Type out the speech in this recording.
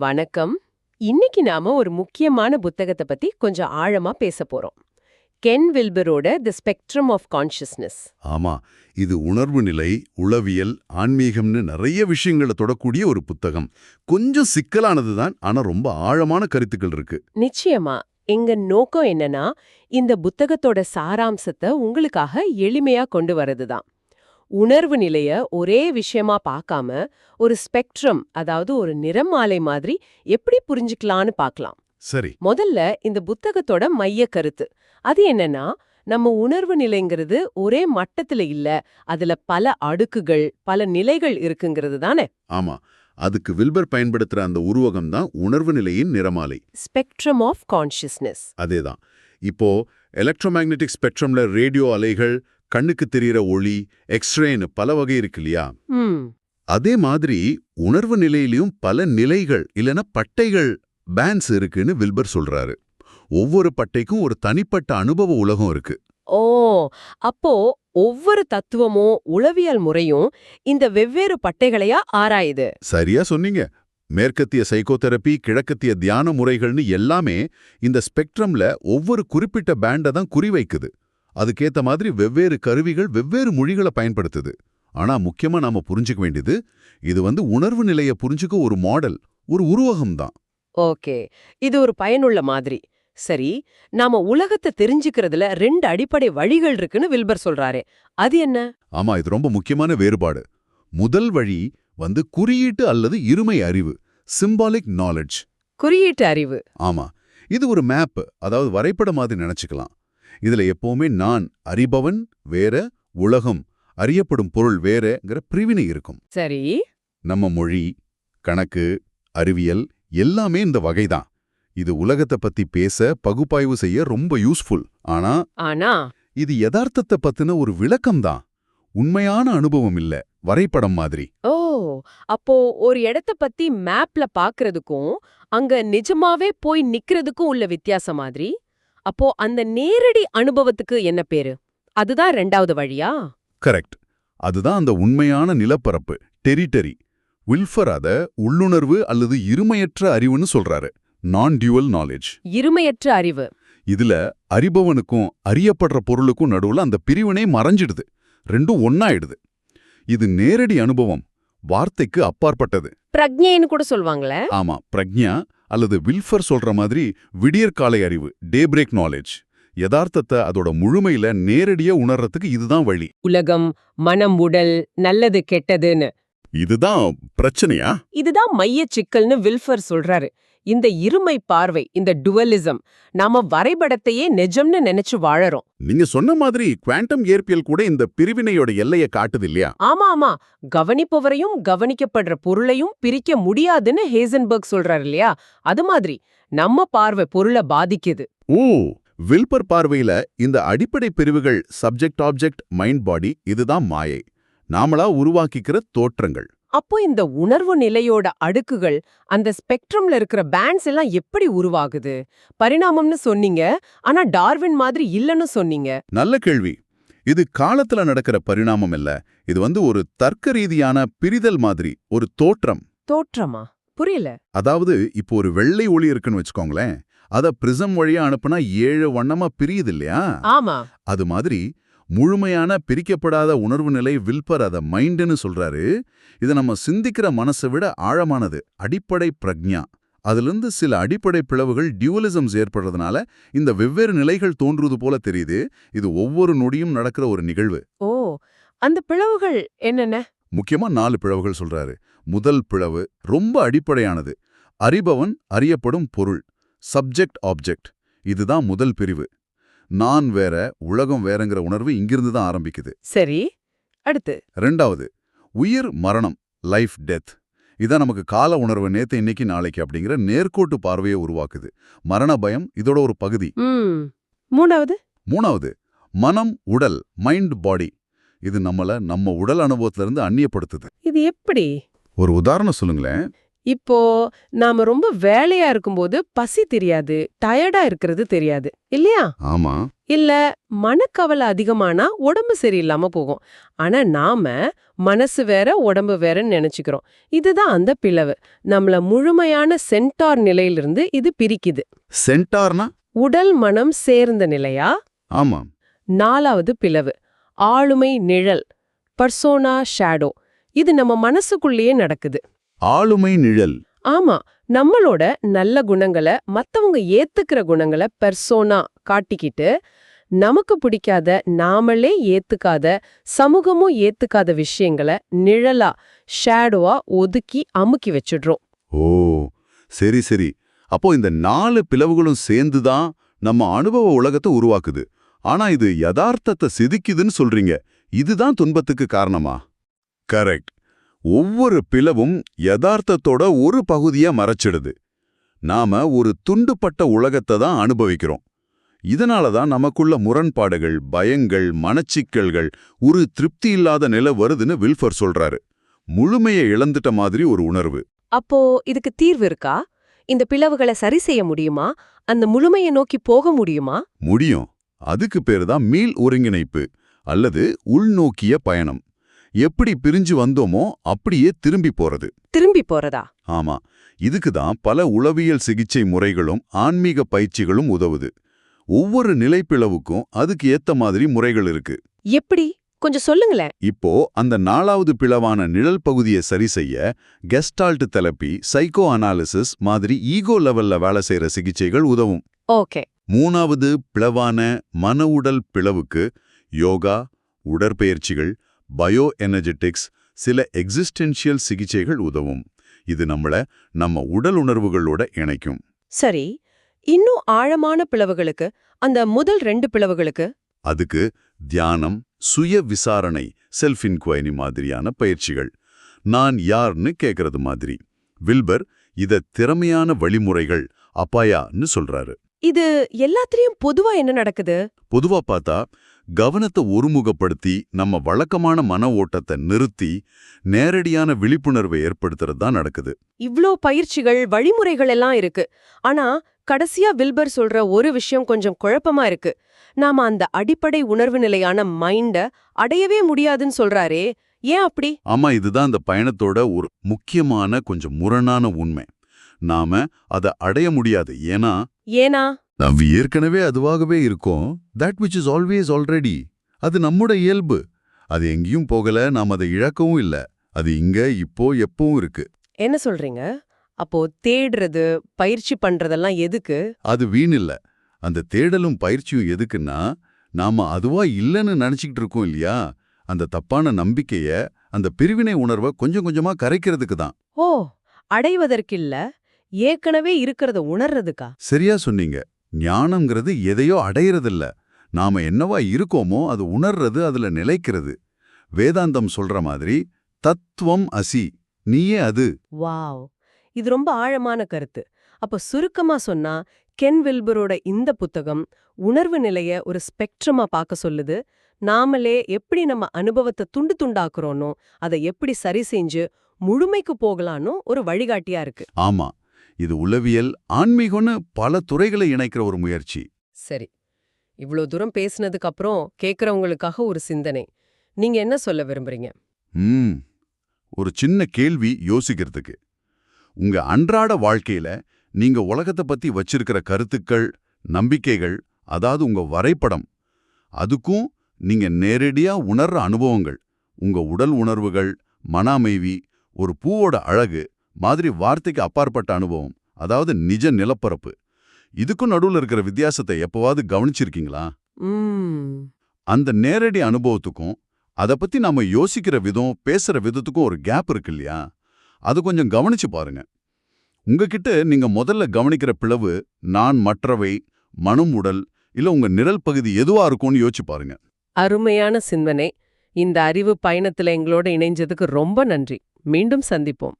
வணக்கம். இன்னைக்கு நாம ஒரு முக்கியமான புத்தகத்தை பத்தி கொஞ்சம் ஆழமா பேச போறோம். கென் வில்பரோட தி ஸ்பெக்ட்ரம் ஆஃப் கான்ஷியஸ்னஸ். ஆமா, இது உணர்வு நிலை, உளவியல், ஆன்மீகம்னு நிறைய விஷயங்களை தொடக்கூடிய ஒரு புத்தகம். கொஞ்சம் சிக்கலானதுதான், ஆனா ரொம்ப ஆழமான கருத்துக்கள் இருக்கு. நிச்சயமா. எங்க நோக்கம் என்னன்னா, இந்த புத்தகத்தோட சாராம்சத்தை உங்களுக்காக எளிமையா கொண்டு வரதுதான். உணர்வு நிலைய ஒரே விஷயமா பார்க்காம ஒரு ஸ்பெக்ட்ரம், அதாவது ஒரு நிறமாலை மாதிரி எப்படி புரிஞ்சுக்கலான்னு பார்க்கலாம். சரி. முதல்ல இந்த புத்தகத்தோட மைய கருத்து அது என்னன்னா, நம்ம உணர்வு நிலைங்கிறது ஒரே மட்டத்துல இல்ல, அதுல பல அடுக்குகள், பல நிலைகள் இருக்குங்கிறது தானே. ஆமா, அதுக்கு வில்பர் பயன்படுத்துற அந்த உருவகம் தான் உணர்வு நிலையின் நிறமாலை. Spectrum of consciousness. அதேதான். இப்போ எலக்ட்ரோமேக்னெட்டிக் ஸ்பெக்ட்ரம்ல ரேடியோ அலைகள், கண்ணுக்கு தெரியிற ஒளி, எக்ஸ்ரேன்னு பல வகை இருக்கு இல்லையா? அதே மாதிரி உணர்வு நிலையிலயும் பல நிலைகள் இல்லனா பட்டைகள், பேண்ட்ஸ் இருக்குன்னு வில்பர் சொல்றாரு. ஒவ்வொரு பட்டைக்கும் ஒரு தனிப்பட்ட அனுபவ உலகம் இருக்கு. ஓ, அப்போ ஒவ்வொரு தத்துவமும் உளவியல் முறையும் இந்த வெவ்வேறு பட்டைகளையா ஆராயுது. சரியா சொன்னீங்க. மேற்கத்திய சைக்கோதெரபி, கிழக்கத்திய தியான முறைகள்னு எல்லாமே இந்த ஸ்பெக்ட்ரம்ல ஒவ்வொரு குறிப்பிட்ட பேண்டை தான் குறிவைக்குது. அதுக்கேத்த மாதிரி வெவ்வேறு கருவிகள், வெவ்வேறு மொழிகளை பயன்படுத்துது. ஆனா முக்கியமா நாம புரிஞ்சுக்க வேண்டியது, இது உணர்வு நிலைய புரிஞ்சுக்க ஒரு மாடல், ஒரு உருவகம் தான். ஓகே, இது ஒரு பயனுள்ள மாதிரி. சரி, நாம உலகத்தை தெரிஞ்சுக்கிறதுல 2 அடிப்படை வழிகள் இருக்குன்னு வில்பர் சொல்றாரே, அது என்ன? ஆமா, இது ரொம்ப முக்கியமான வேறுபாடு. முதல் வழி குறியீட்டு அல்லது இருமை அறிவு, சிம்பாலிக் நாலெட்ஜ். குறியீட்டு அறிவு. ஆமா, இது ஒரு மேப், அதாவது வரைபடம் மாதிரி நினைச்சுக்கலாம். இதுல எப்பவுமே நான் அறிபவன் வேற, உலகம், அறியப்படும் பொருள் வேறங்கிற பிரிவினை இருக்கும். சரி. நம்ம மொழி, கணக்கு, அறிவியல் எல்லாமே இந்த வகைதான். இது உலகத்தை பத்தி பேச, பகுப்பாய்வு செய்ய ரொம்ப யூஸ்ஃபுல். ஆனா இது யதார்த்தத்தை பத்தின ஒரு விளக்கம்தான், உண்மையான அனுபவம் இல்ல, வரைபடம் மாதிரி. ஓ, அப்போ ஒரு இடத்த பத்தி மேப்ல பாக்குறதுக்கும் அங்க நிஜமாவே போய் நிக்கிறதுக்கும் உள்ள வித்தியாசம் மாதிரி. அப்போ அந்த நேரடி அனுபவத்துக்கு என்ன பேரு? அதுதான் 2வது வழியா? கரெக்ட். அதுதான் அந்த உண்மையான நிலப்பரப்பு, டெரிட்டரி. வில்பர் அத உள்ளுணர்வு அல்லது இருமையற்ற அறிவுன்னு சொல்றாரு. நான் டியூவல் நாலேஜ். இருமையற்ற அறிவு. இதுல அறிபவனுக்கும் அறியப்படுற பொருளுக்கும் நடுவுல அந்த பிரிவினை மறைஞ்சிடுது, ரெண்டும் ஒன்னாயிடுது. இது நேரடி அனுபவம், வார்த்தைக்கு அப்பாற்பட்டது. பிரக்ஞைன்னு கூட சொல்வாங்களே. ஆமா, பிரக்ஞா அல்லது வில்பர் சொல்ற மாதிரி விடியற்காலை அறிவு, டேபிரேக் நாலேஜ். யதார்த்தத்தை அதோட முழுமையில நேரடியா உணர்றதுக்கு இதுதான் வழி. உலகம், மனம், உடல், நல்லது கெட்டதுன்னு. இதுதான் பிரச்சனையா? இதுதான் மைய சிக்கல்னு வில்பர் சொல்றாரு. இந்த இருமை பார்வை, இந்த டுவலிசம், நாம வரைபடத்தையே நிஜம்னு நினைச்சு வாழறோம். நீங்க சொன்ன மாதிரி குவாண்டம் இயற்பியல் கூட இந்த பிரிவினையோட எல்லையை காட்டுது இல்லையா? ஆமா, கவனிப்பவரையும் கவனிக்கப்படுற பொருளையும் பிரிக்க முடியாதுன்னு ஹேசன்பர்க் சொல்றாரு இல்லையா? அது மாதிரி நம்ம பார்வை பொருளை பாதிக்குது. ஓ, வில்பர் பார்வையில இந்த அடிப்படை பிரிவுகள் சப்ஜெக்ட், ஆப்ஜெக்ட், மைண்ட், பாடி, இதுதான் மாயை, நாமளா உருவாக்கிக்கிற தோற்றங்கள். அப்போ இந்த உணர்வு நிலையோட அடுக்குகள், அந்த ஸ்பெக்ட்ரம்ல இருக்கிற பேண்ட்ஸ் எல்லாம் எப்படி உருவாகுது? பரிணாமம்னு சொன்னீங்க, ஆனா டார்வின் மாதிரி இல்லன்னு சொன்னீங்க. நல்ல கேள்வி. இது காலத்துல நடக்கிற பரிணாமம் இல்ல, இது ஒரு தர்க்க ரீதியான பிரிதல் மாதிரி, ஒரு தோற்றம். தோற்றமா? புரியல. அதாவது இப்போ ஒரு வெள்ளை ஒளி இருக்குன்னு வச்சுக்கோங்களேன், அத பிரிசம் வழியா அனுப்புனா 7 வண்ணமா பிரியுது இல்லையா? ஆமா. அது மாதிரி முழுமையான பிரிக்கப்படாத உணர்வு நிலை வில்பர் அத மைண்டுன்னு சொல்றாரு. இது நம்ம சிந்திக்கிற மனசை விட ஆழமானது, அடிப்படை பிரக்ஞா. அதிலிருந்து சில அடிப்படை பிளவுகள், டியூவலிசம்ஸ் ஏற்படுறதுனால இந்த வெவ்வேறு நிலைகள் தோன்றுவது போல தெரியுது. இது ஒவ்வொரு நொடியும் நடக்கிற ஒரு நிகழ்வு. ஓ, அந்த பிளவுகள் என்னென்ன? முக்கியமா 4 பிளவுகள் சொல்றாரு. முதல் பிளவு ரொம்ப அடிப்படையானது, அறிபவன் அறியப்படும் பொருள், சப்ஜெக்ட் ஆப்ஜெக்ட். இதுதான் முதல் பிரிவு. நான் வேற, உலகம் வேறங்கிற உணர்வு இங்கிருந்து தான் ஆரம்பிக்குது. சரி, அடுத்து 2வது உயிர் மரணம், லைஃப் டெத். இதான் நமக்கு கால உணர்வு, நேத்து இன்னைக்கு நாளைக்கு அப்படிங்கிற நேர்கோட்டு பார்வையை உருவாக்குது. மரண பயம் இதோட ஒரு பகுதி. 3வது மனம், உடல், மைண்ட், பாடி. இது நம்ம உடல் அனுபவத்திலிருந்து அந்நியப்படுத்துது. இது எப்படி? ஒரு உதாரணம் சொல்லுங்களேன். இப்போ நாம ரொம்ப வேலையா இருக்கும்போது பசி தெரியாது, டயர்டா இருக்கிறது தெரியாது இல்லையா? ஆமா. இல்ல மனக்கவலை அதிகமானா உடம்பு சரியில்லாம போகும். ஆனா நாம மனசு வேற உடம்பு வேறன்னு நினைச்சுக்கிறோம். இதுதான் அந்த பிளவு. நம்மள முழுமையான சென்டார் நிலையிலிருந்து இது பிரிக்குது. சென்டார்னா? உடல் மனம் சேர்ந்த நிலையா? ஆமா. 4வது பிளவு ஆளுமை நிழல், பர்சோனா ஷேடோ. இது நம்ம மனசுக்குள்ளேயே நடக்குது. ஆளுமை நிழல். ஆமா, நம்மளோட நல்ல குணங்களை மத்தவங்க ஏத்துக்கிற குணங்களை பெர்சோனா காட்டிக்கிட்டு, நமக்கு பிடிக்காத, நாமளே ஏத்துக்காத, சமூகமும் ஏத்துக்காத விஷயங்களை நிழலா ஷேடோவா ஒதுக்கி அமுக்கி வச்சிடுறோம். ஓ, சரி சரி. அப்போ இந்த 4 பிளவுகளும் சேர்ந்துதான் நம்ம அனுபவ உலகத்தை உருவாக்குது. ஆனா இது யதார்த்தத்தை சிதைக்குதுன்னு சொல்றீங்க. இதுதான் துன்பத்துக்கு காரணமா? கரெக்ட். ஒவ்வொரு பிளவும் யதார்த்தத்தோட ஒரு பகுதியா மறைச்சிடுது. நாம ஒரு துண்டுப்பட்ட உலகத்தை தான் அனுபவிக்கிறோம். இதனால தான் நமக்குள்ள முரண்பாடுகள், பயங்கள், மனச்சிக்கல்கள், ஒரு திருப்தி இல்லாத நிலை வருதுன்னு வில்ஃபர் சொல்றாரு. முழுமையை இழந்துட்ட மாதிரி ஒரு உணர்வு. அப்போ இதுக்கு தீர்வு இருக்கா? இந்த பிளவுகளை சரி செய்ய முடியுமா? அந்த முழுமையை நோக்கி போக முடியுமா? முடியும். அதுக்கு பேரு தான் மீள் ஒருங்கிணைப்பு அல்லது உள்நோக்கிய பயணம். எப்படி பிரிஞ்சு வந்தோமோ அப்படியே திரும்பி போறது. திரும்பி போறதா? ஆமா. இதுக்கு தான் பல உளவியல் சிகிச்சை முறைகளும் ஆன்மீக பயிற்சிகளும் உதவுது. ஒவ்வொரு நிலைப்பிளவுக்கும் அதுக்கு ஏத்த மாதிரி முறைகள் இருக்கு. எப்படி? கொஞ்சம் சொல்லுங்களேன். இப்போ அந்த 4வது பிளவான நிழல் பகுதியை சரி செய்ய கெஸ்டால்ட் தெரப்பி, சைக்கோ அனாலிசிஸ் மாதிரி ஈகோ லெவல்ல வேலை செய்யற சிகிச்சைகள் உதவும். ஓகே. 3வது பிளவான மன உடல் பிளவுக்கு யோகா, உடற்பயிற்சிகள், பயோ எனர்ஜெட்டிக்ஸ், சில எக்ஸிஸ்டென்ஷியல் சிகிச்சைகள் உதவும். இது நம்ம உடல் உணர்வுகளோட இணைக்கும். சரி, இன்னும் ஆழமான பிளவுகளுக்கு, அந்த முதல் 2 பிளவுகளுக்கு? அதுக்கு தியானம், சுய விசாரணை, செல்ஃப் இன்குவைரி மாதிரியான பயிற்சிகள். நான் யார்னு கேட்கறது மாதிரி. வில்பர் இத திறமையான வழிமுறைகள் அபாயான்னு சொல்றாரு. இது எல்லாத்திலயும் பொதுவா என்ன நடக்குது? பொதுவா பார்த்தா கவனத்தை ஒருமுகப்படுத்தி நம்ம வழக்கமான மன ஓட்டத்தை நிறுத்தி நேரடியான விழிப்புணர்வை ஏற்படுத்துறது தான் நடக்குது. இவ்ளோ பயிற்சிகள், வழிமுறைகள் எல்லாம் இருக்கு. ஆனா கடைசியா வில்பர் சொல்ற ஒரு விஷயம் கொஞ்சம் குழப்பமா இருக்கு. நாம அந்த அடிப்படை உணர்வு நிலையான மைண்ட அடையவே முடியாதுன்னு சொல்றாரே, ஏன் அப்படி? ஆமா, இதுதான் அந்த பயணத்தோட ஒரு முக்கியமான கொஞ்சம் முரணான உண்மை. நாம அதை அடைய முடியாது. ஏனா நாம் ஏற்கனவே அதுவாகவே இருக்கோம். That which is always already. அது நம்மோட இயல்பு. அது எங்கேயும் போகல, நாம் அதை இழக்கவும் இல்ல. அது இங்க இப்போ எப்பவும் இருக்கு. என்ன சொல்றீங்க? அப்போ தேடுறது, பயிற்சி பண்றதெல்லாம் எதுக்கு? அது வீணில்ல. அந்த தேடலும் பயிற்சியும் எதுக்குன்னா, நாம அதுவா இல்லைன்னு நினைச்சுக்கிட்டு இருக்கோம் இல்லையா? அந்த தப்பான நம்பிக்கைய, அந்த பிரிவினை உணர்வை கொஞ்சம் கொஞ்சமா கரைக்கிறதுக்கு தான். ஓ, அடைவதற்கில்ல, ஏற்கனவே இருக்கிறத உணர்றதுக்கா? சரியா சொன்னீங்க. ஞானம்ங்கிறது எதையோ அடையிறதில்ல. நாம என்னவா இருக்கோமோ அது உணர்றது, அதுல நிலைக்கிறது. வேதாந்தம் சொல்ற மாதிரி தத்துவம் அசி, நீயே அது. வாவ், இது ரொம்ப ஆழமான கருத்து. அப்ப சுருக்கமா சொன்னா, கென் வில்பரோட இந்த புத்தகம் உணர்வு நிலைய ஒரு ஸ்பெக்ட்ரமா பார்க்க சொல்லுது. நாமளே எப்படி நம்ம அனுபவத்தை துண்டு துண்டாக்குறோனோ, அதை எப்படி சரி செஞ்சு முழுமைக்கு போகலான்னு ஒரு வழிகாட்டியா இருக்கு. ஆமா, இது உளவியல், ஆன்மீகம்னு பல துறைகளை இணைக்கிற ஒரு முயற்சி. சரி, இவ்ளோ தூரம் பேசினதுக்கு அப்புறம் கேக்குறவங்களுக்காக ஒரு சிந்தனை. நீங்க என்ன சொல்ல விரும்புறீங்க? ஒரு சின்ன கேள்வி யோசிக்கிறதுக்கு. உங்க அன்றாட வாழ்க்கையில நீங்க உலகத்தை பத்தி வச்சிருக்கிற கருத்துக்கள், நம்பிக்கைகள், அதாவது உங்க வரைபடம், அதுக்கும் நீங்க நேரடியா உணர்ற அனுபவங்கள், உங்க உடல் உணர்வுகள், மன அமைதி, ஒரு பூவோட அழகு மாதிரி வார்த்தைக்கு அப்பாற்பட்ட அனுபவம், அதாவது நிஜ நிலப்பரப்பு, இதுக்கும் நடுவுல இருக்கிற வித்தியாசத்தை எப்பவாவது கவனிச்சிருக்கீங்களா? அந்த நேரடி அனுபவத்துக்கும் அதை பத்தி நாம யோசிக்கிற விதம், பேசுற விதத்துக்கும் ஒரு கேப் இருக்கு இல்லையா? அது கொஞ்சம் கவனிச்சு பாருங்க. உங்ககிட்ட நீங்க முதல்ல கவனிக்கிற பிளவு நான், மற்றவை, மனம், உடல், இல்ல உங்க நிழல் பகுதி எதுவா இருக்கும்னு யோசிச்சு பாருங்க. அருமையான சிந்தனை. இந்த அறிவு பயணத்துல எங்களோட இணைஞ்சதுக்கு ரொம்ப நன்றி. மீண்டும் சந்திப்போம்.